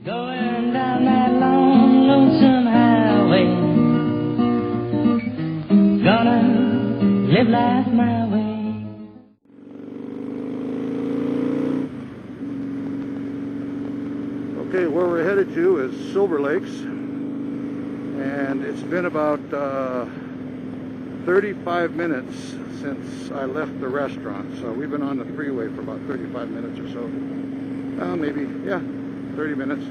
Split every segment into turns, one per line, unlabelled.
Going down that long, lonesome highway, gonna live life my way.
Okay, where we're headed to is Silver Lakes, and it's been about 35 minutes since I left the restaurant. So we've been on the freeway for about 35 minutes or so. Maybe, yeah, 30 minutes.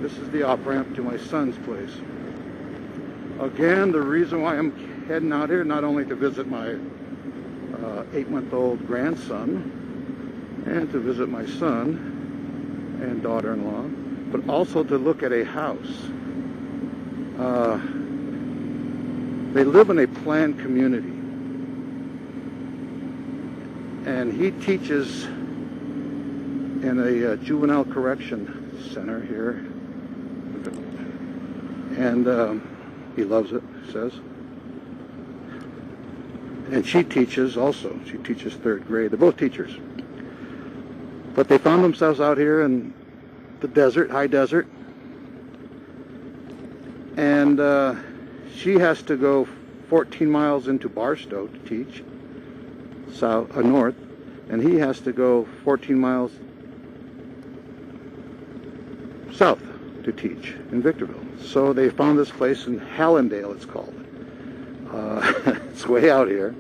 This is the off-ramp to my son's place. Again, the reason why I'm heading out here, not only to visit my 8-month-old grandson and to visit my son and daughter-in-law, but also to look at a house. They live in a planned community, and he teaches in a juvenile correction center here, and he loves it, he says. And she teaches also. She teaches 3rd grade. They're both teachers, but they found themselves out here in the desert, high desert, and she has to go 14 miles into Barstow to teach, north, and he has to go 14 miles south to teach in Victorville. So they found this place in Hallandale, it's called. It's way out here.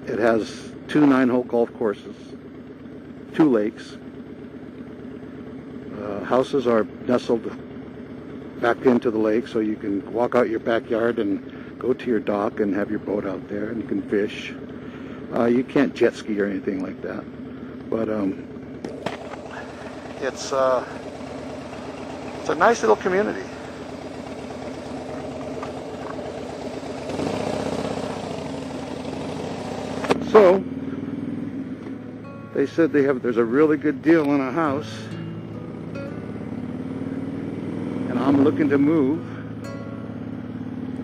It has 2 9-hole golf courses, 2 lakes. Houses are nestled back into the lake, so you can walk out your backyard and go to your dock and have your boat out there, and you can fish. You can't jet ski or anything like that, but it's a nice little community. So they said there's a really good deal on a house. I'm looking to move,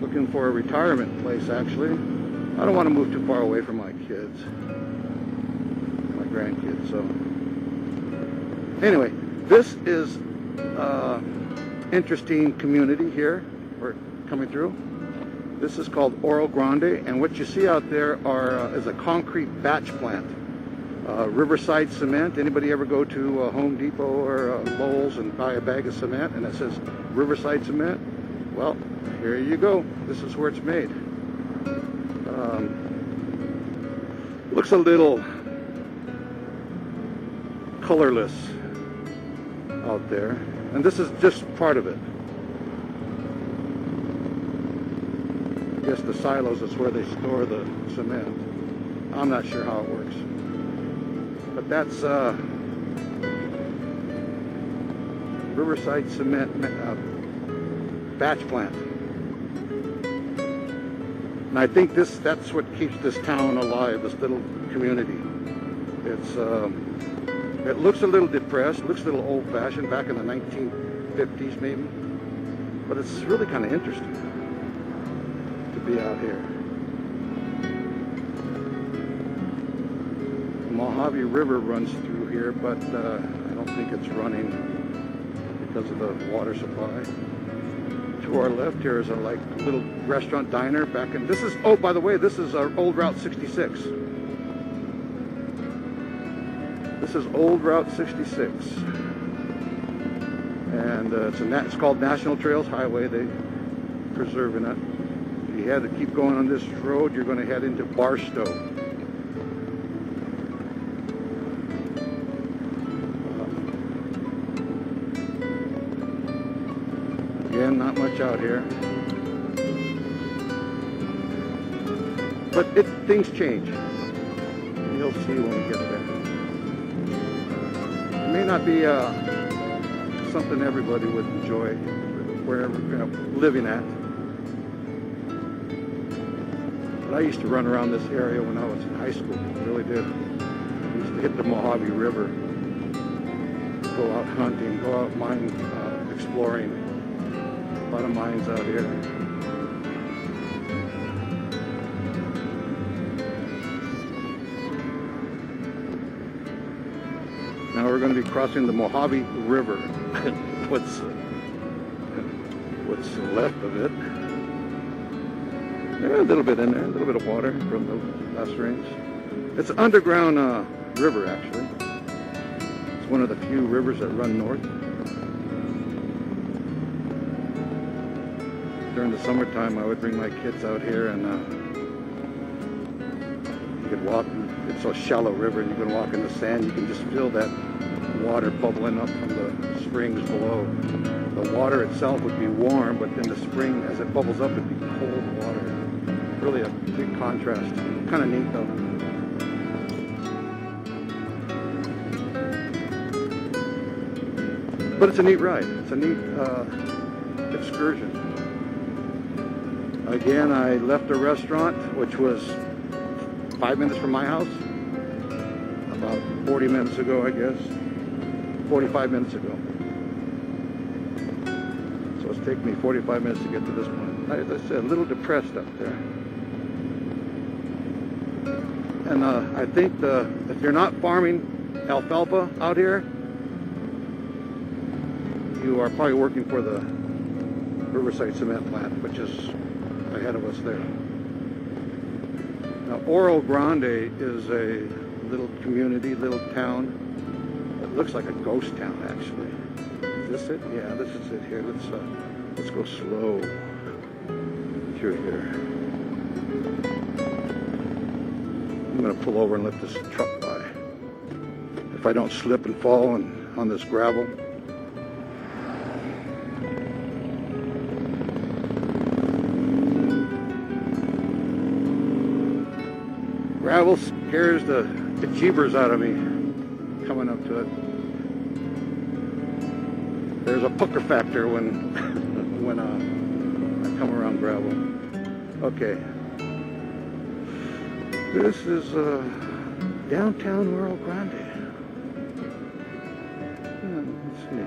looking for a retirement place actually. I don't want to move too far away from my kids, my grandkids. So anyway, this is interesting community here we're coming through. This is called Oro Grande, and what you see out there is a concrete batch plant. Riverside cement. Anybody ever go to Home Depot or Lowe's and buy a bag of cement and it says Riverside cement? Well, here you go. This is where it's made. Looks a little colorless out there, and this is just part of it. I guess the silos is where they store the cement. I'm not sure how it works. But that's Riverside Cement batch plant. And I think that's what keeps this town alive, this little community. It looks a little depressed, looks a little old-fashioned, back in the 1950s maybe. But it's really kind of interesting to be out here. Mojave River runs through here, but I don't think it's running because of the water supply. To our left here is a little restaurant diner back in. This is, oh, by the way, this is our old Route 66. This is old Route 66, and it's called National Trails Highway. They preserving it. If you had to keep going on this road, you're going to head into Barstow. Again, not much out here, but things change. You'll see when we get there. It may not be something everybody would enjoy, wherever living at. But I used to run around this area when I was in high school. I really did. I used to hit the Mojave River, go out hunting, go out mine exploring. A lot of mines out here. Now we're we're going to be crossing the Mojave River. what's left of it. There's a little bit in there, a little bit of water from the last rains. It's an underground river, actually. It's one of the few rivers that run north. During the summertime, I would bring my kids out here, and you could walk. It's a shallow river, and you can walk in the sand. You can just feel that water bubbling up from the springs below. The water itself would be warm, but then the spring, as it bubbles up, it'd be cold water. Really a big contrast. Kind of neat, though. But it's a neat ride. It's a neat excursion. Again, I left a restaurant, which was 5 minutes from my house, about 40 minutes ago, I guess. 45 minutes ago. So it's taken me 45 minutes to get to this point. As I said, a little depressed up there. And I think if you're not farming alfalfa out here, you are probably working for the Riverside Cement Plant, which is ahead of us there. Now, Oro Grande is a little community, little town. It looks like a ghost town, actually. Is this it? Yeah, this is it here. Let's go slow through here. I'm going to pull over and let this truck by. If I don't slip and fall on this gravel. Gravel scares the jeebers out of me coming up to it. There's a pucker factor when when I come around gravel. Okay. This is downtown Oro Grande. Let's see.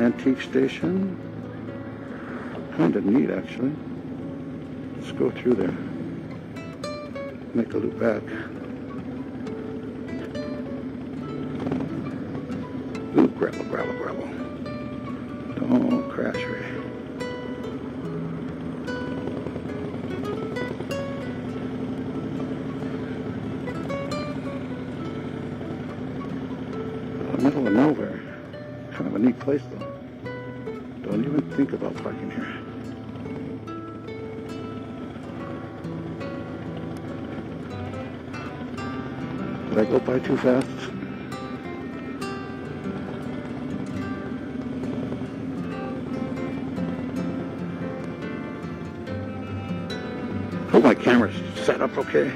Antique station. Kind of neat, actually. Let's go through there. Make a loop back. Ooh, gravel, gravel, gravel. Don't crash, Ray. Middle of nowhere. Kind of a neat place, though. Don't even think about parking here. Did I go by too fast? Hope my camera's set up okay.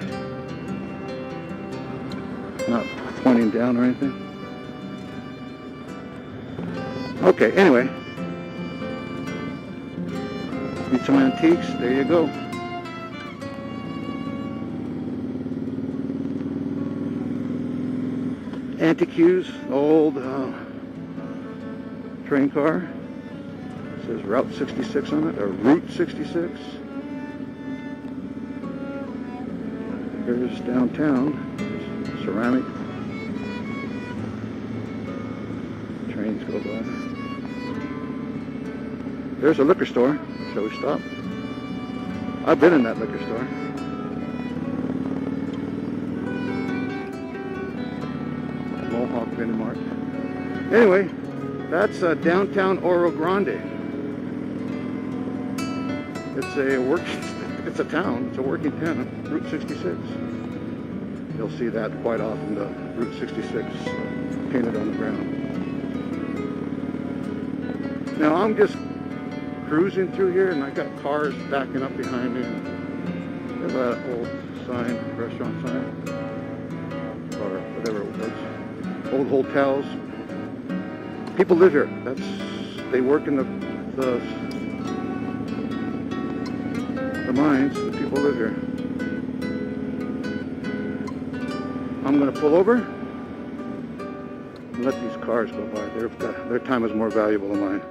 Not pointing down or anything. Okay, anyway. Need some antiques. There you go. Antiques, old train car. It says Route 66 on it, or Route 66. Here's downtown. There's ceramic. Trains go by. There's a liquor store. Shall we stop? I've been in that liquor store. Mark. Anyway, that's downtown Oro Grande. It's a town. It's a working town. Route 66. You'll see that quite often. The Route 66 painted on the ground. Now I'm just cruising through here, and I got cars backing up behind me. There's that old sign, restaurant sign, or whatever it was. Old hotels. People live here. They work in the mines. The people live here. I'm going to pull over and let these cars go by. Their time is more valuable than mine.